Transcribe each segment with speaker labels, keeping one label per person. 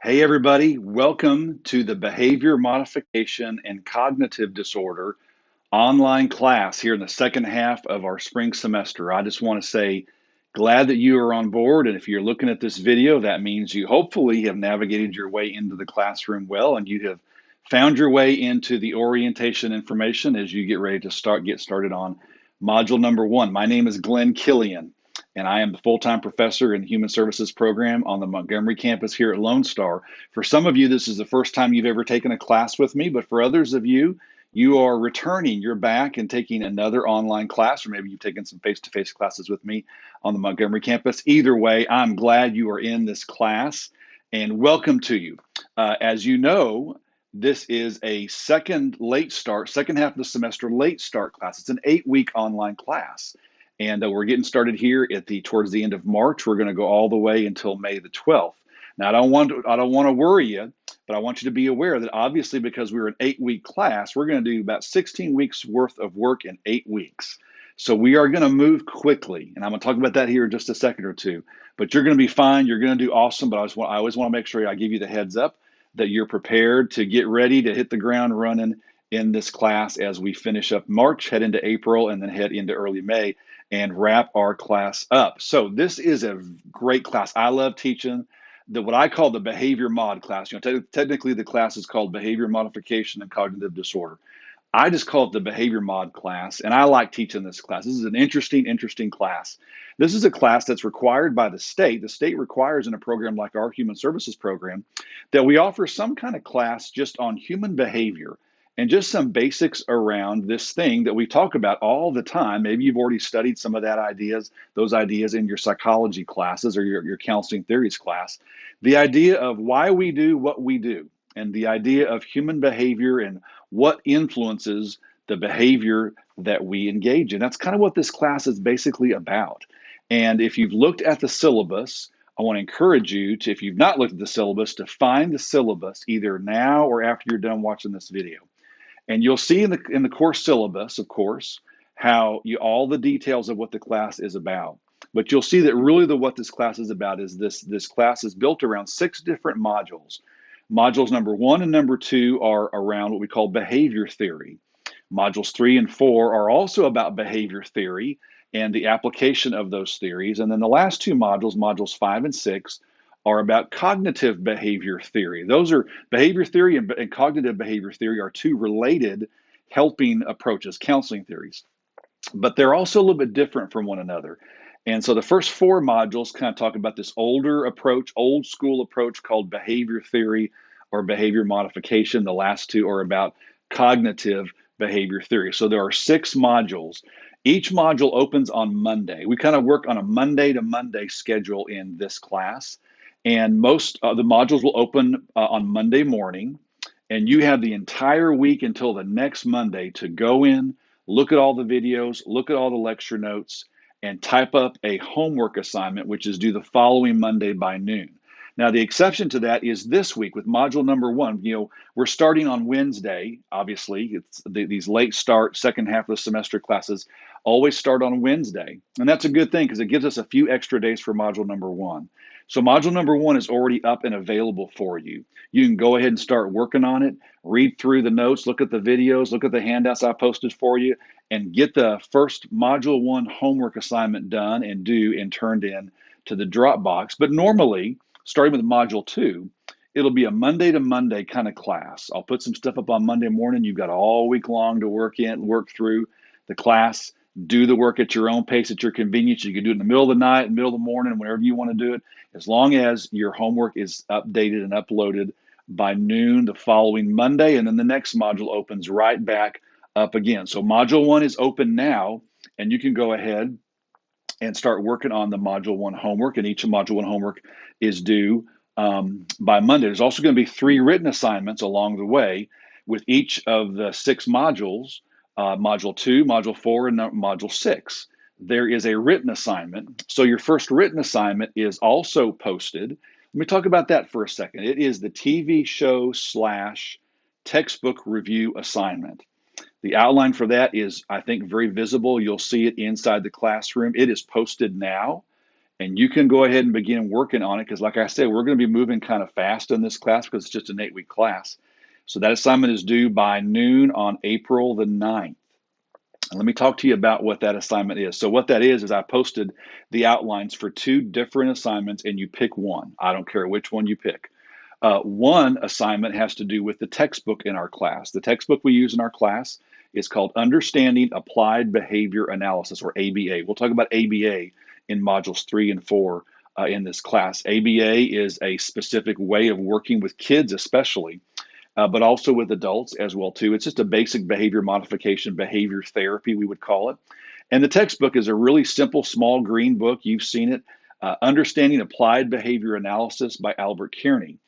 Speaker 1: Hey, everybody, welcome to the Behavior Modification and Cognitive Disorder online class here in the second half of our spring semester. I just want to say, glad that you are on board. And if you're looking at this video, that means you hopefully have navigated your way into the classroom well and you have found your way into the orientation information as you get ready to get started on module number 1. My name is Glenn Killian, and I am the full-time professor in Human Services program on the Montgomery campus here at Lone Star. For some of you, this is the first time you've ever taken a class with me, but for others of you, you are returning, you're back and taking another online class, or maybe you've taken some face-to-face classes with me on the Montgomery campus. Either way, I'm glad you are in this class and welcome to you. As you know, this is a second half of the semester late start class. It's an 8-week online class. And we're getting started here towards the end of March. We're going to go all the way until May the 12th. Now, I don't want to worry you, but I want you to be aware that obviously because we're an 8-week class, we're going to do about 16 weeks worth of work in 8 weeks. So we are going to move quickly, and I'm going to talk about that here in just a second or two. But you're going to be fine. You're going to do awesome. But I always want to make sure I give you the heads up that you're prepared to get ready to hit the ground running in this class as we finish up March, head into April, and then head into early May and wrap our class up. So this is a great class. I love teaching what I call the behavior mod class. Technically the class is called Behavior Modification and Cognitive Disorder. I just call it the behavior mod class, and I like teaching this class. This is an interesting class. This is a class that's required by the state. The state requires in a program like our Human Services program that we offer some kind of class just on human behavior and just some basics around this thing that we talk about all the time. Maybe you've already studied some of those ideas in your psychology classes or your counseling theories class. The idea of why we do what we do and the idea of human behavior and what influences the behavior that we engage in. That's kind of what this class is basically about. And if you've looked at the syllabus, I want to encourage you to, if you've not looked at the syllabus, to find the syllabus either now or after you're done watching this video. And you'll see in the course syllabus, of course, how all the details of what the class is about. But you'll see that really what this class is about is this class is built around 6 different modules. Modules number 1 and number 2 are around what we call behavior theory. Modules 3 and 4 are also about behavior theory and the application of those theories. And then the last 2 modules, modules 5 and 6, are about cognitive behavior theory. Those are behavior theory and cognitive behavior theory are 2 related helping approaches, counseling theories. But they're also a little bit different from one another. And so the first 4 modules kind of talk about this older approach, old school approach called behavior theory or behavior modification. The last 2 are about cognitive behavior theory. So there are 6 modules. Each module opens on Monday. We kind of work on a Monday to Monday schedule in this class. And most of the modules will open on Monday morning. And you have the entire week until the next Monday to go in, look at all the videos, look at all the lecture notes, and type up a homework assignment, which is due the following Monday by noon. Now, the exception to that is this week with module number 1. We're starting on Wednesday, obviously. It's these late start, second half of the semester classes always start on Wednesday. And that's a good thing because it gives us a few extra days for module number 1. So module number 1 is already up and available for you. You can go ahead and start working on it, read through the notes, look at the videos, look at the handouts I posted for you, and get the first module 1 homework assignment done and turned in to the Dropbox. But normally, starting with module 2, it'll be a Monday to Monday kind of class. I'll put some stuff up on Monday morning. You've got all week long to work through the class, do the work at your own pace, at your convenience. You can do it in the middle of the night, in the middle of the morning, whenever you want to do it, as long as your homework is updated and uploaded by noon the following Monday, and then the next module opens right back up again. So module 1 is open now, and you can go ahead and start working on the module 1 homework, and each module 1 homework is due by Monday. There's also going to be 3 written assignments along the way with each of the 6 modules, module 2, module 4, and module 6. There is a written assignment. So your first written assignment is also posted. Let me talk about that for a second. It is the TV show / textbook review assignment. The outline for that is, I think, very visible. You'll see it inside the classroom. It is posted now. And you can go ahead and begin working on it because, like I said, we're going to be moving kind of fast in this class because it's just an 8-week class. So that assignment is due by noon on April the 9th. And let me talk to you about what that assignment is. So what that is I posted the outlines for 2 different assignments, and you pick one. I don't care which one you pick. One assignment has to do with the textbook in our class. The textbook we use in our class is called Understanding Applied Behavior Analysis, or ABA. We'll talk about ABA in modules 3 and 4 in this class. ABA is a specific way of working with kids, especially, but also with adults as well too. It's just a basic behavior modification, behavior therapy, we would call it. And the textbook is a really simple, small green book. You've seen it, Understanding Applied Behavior Analysis by Albert Kearney.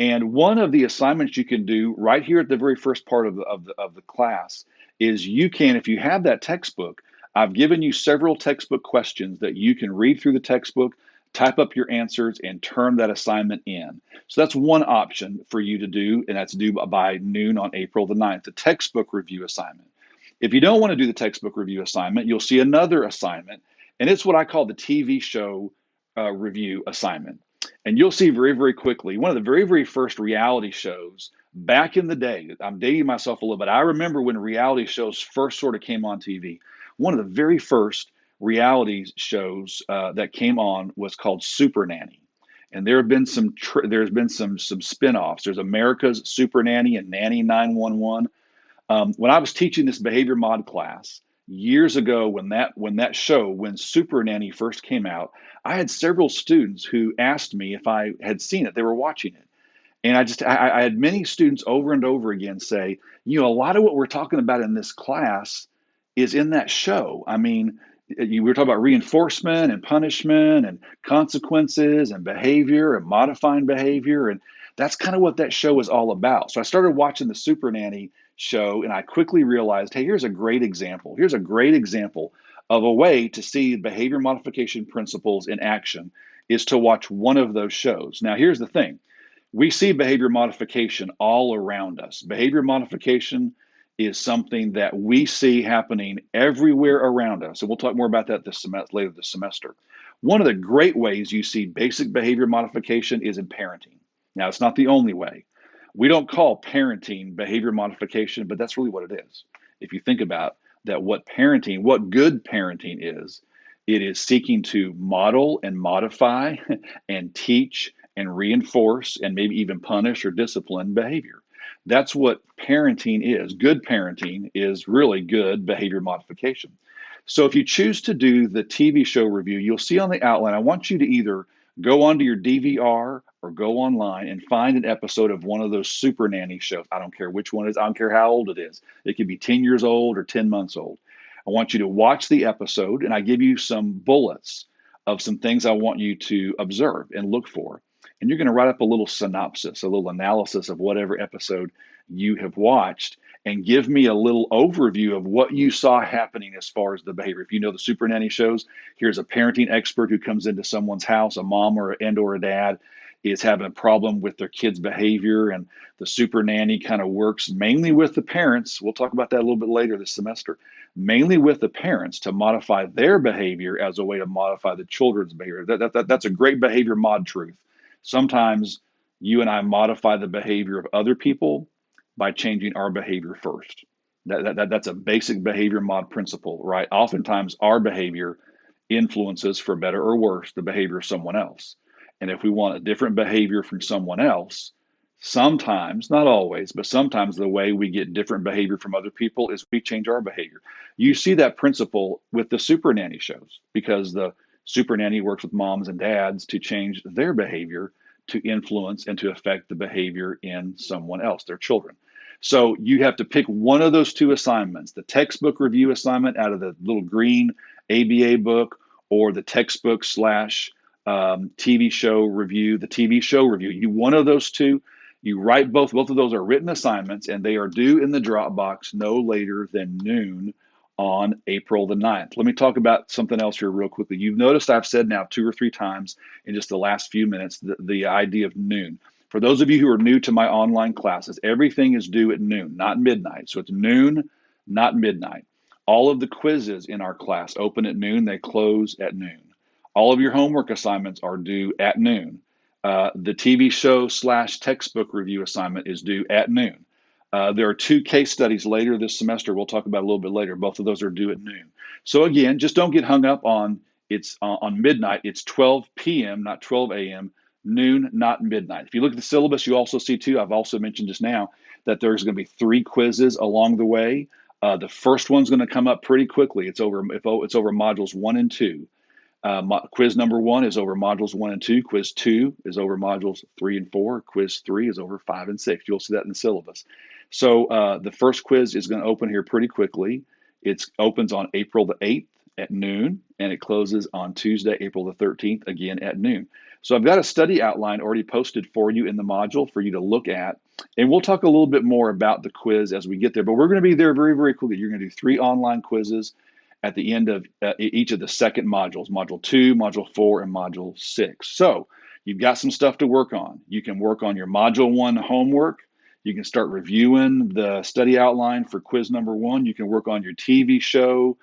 Speaker 1: And one of the assignments you can do right here at the very first part of the class is you can, if you have that textbook, I've given you several textbook questions that you can read through the textbook, type up your answers, and turn that assignment in. So that's one option for you to do, and that's due by noon on April the 9th, the textbook review assignment. If you don't want to do the textbook review assignment, you'll see another assignment, and it's what I call the TV show review assignment. And you'll see very, very quickly, one of the very, very first reality shows back in the day, I'm dating myself a little bit. I remember when reality shows first sort of came on TV. One of the very first reality shows that came on was called Super Nanny. And there's been some spin-offs. There's America's Super Nanny and Nanny 911. When I was teaching this behavior mod class years ago, when Super Nanny first came out, I had several students who asked me if I had seen it. They were watching it. And I had many students over and over again say, a lot of what we're talking about in this class is in that show. I mean, we were talking about reinforcement and punishment and consequences and behavior and modifying behavior. And that's kind of what that show is all about. So I started watching the Super Nanny show, and I quickly realized, hey, here's a great example. Here's a great example of a way to see behavior modification principles in action is to watch one of those shows. Now, here's the thing. We see behavior modification all around us. Behavior modification is something that we see happening everywhere around us. And we'll talk more about that later this semester. One of the great ways you see basic behavior modification is in parenting. Now, it's not the only way. We don't call parenting behavior modification, but that's really what it is. If you think about that, what good parenting is, it is seeking to model and modify and teach and reinforce and maybe even punish or discipline behavior. That's what parenting is. Good parenting is really good behavior modification. So if you choose to do the TV show review, you'll see on the outline, I want you to either go onto your DVR or go online and find an episode of one of those Super Nanny shows. I don't care which one it is. I don't care how old it is. It could be 10 years old or 10 months old. I want you to watch the episode, and I give you some bullets of some things I want you to observe and look for. And you're going to write up a little synopsis, a little analysis of whatever episode you have watched, and give me a little overview of what you saw happening as far as the behavior. If you know the Super Nanny shows, here's a parenting expert who comes into someone's house, a mom or a dad is having a problem with their kid's behavior, and the Super Nanny kind of works mainly with the parents. We'll talk about that a little bit later this semester. Mainly with the parents to modify their behavior as a way to modify the children's behavior. That's a great behavior mod truth. Sometimes you and I modify the behavior of other people by changing our behavior first. That's a basic behavior mod principle, right? Oftentimes our behavior influences, for better or worse, the behavior of someone else. And if we want a different behavior from someone else, sometimes, not always, but sometimes the way we get different behavior from other people is we change our behavior. You see that principle with the Super Nanny shows because the Super Nanny works with moms and dads to change their behavior to influence and to affect the behavior in someone else, their children. So you have to pick one of those 2 assignments, the textbook review assignment out of the little green ABA book, or the textbook / TV show review, the TV show review. One of those 2, you write both. Both of those are written assignments, and they are due in the Dropbox no later than noon on April the 9th. Let me talk about something else here real quickly. You've noticed I've said now 2 or 3 times in just the last few minutes the idea of noon. For those of you who are new to my online classes, everything is due at noon, not midnight. So it's noon, not midnight. All of the quizzes in our class open at noon. They close at noon. All of your homework assignments are due at noon. The TV show / textbook review assignment is due at noon. There are 2 case studies later this semester. We'll talk about a little bit later. Both of those are due at noon. So again, just don't get hung up on it's on midnight. It's 12 p.m., not 12 a.m., noon, not midnight. If you look at the syllabus, you also see too, I've also mentioned just now that there's going to be 3 quizzes along the way. The first one's going to come up pretty quickly. It's over modules 1 and 2. Quiz number 1 is over modules 1 and 2. Quiz 2 is over modules 3 and 4. Quiz 3 is over 5 and 6. You'll see that in the syllabus. So the first quiz is going to open here pretty quickly. It opens on April the 8th at noon, and it closes on Tuesday, April the 13th, again at noon. So I've got a study outline already posted for you in the module for you to look at. And we'll talk a little bit more about the quiz as we get there. But we're going to be there very, very quickly. You're going to do 3 online quizzes at the end of each of the second modules, Module 2, Module 4, and Module 6. So you've got some stuff to work on. You can work on your Module 1 homework. You can start reviewing the study outline for quiz number 1. You can work on your TV show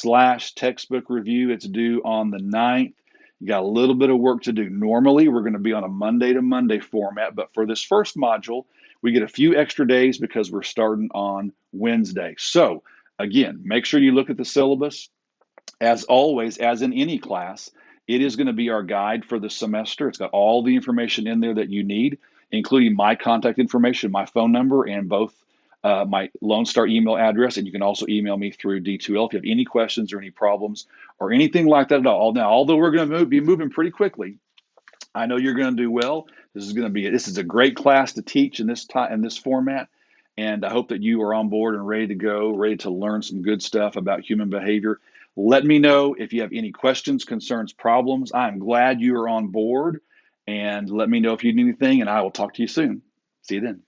Speaker 1: / textbook review. It's due on the 9th. You got a little bit of work to do. Normally, we're going to be on a Monday to Monday format, but for this first module, we get a few extra days because we're starting on Wednesday. So again, make sure you look at the syllabus. As always, as in any class, it is going to be our guide for the semester. It's got all the information in there that you need, including my contact information, my phone number, and both my Lone Star email address. And you can also email me through D2L if you have any questions or any problems or anything like that at all. Now, although we're going to be moving pretty quickly, I know you're going to do well. This is a great class to teach in this format. And I hope that you are on board and ready to go, ready to learn some good stuff about human behavior. Let me know if you have any questions, concerns, problems. I'm glad you are on board. And let me know if you need anything, and I will talk to you soon. See you then.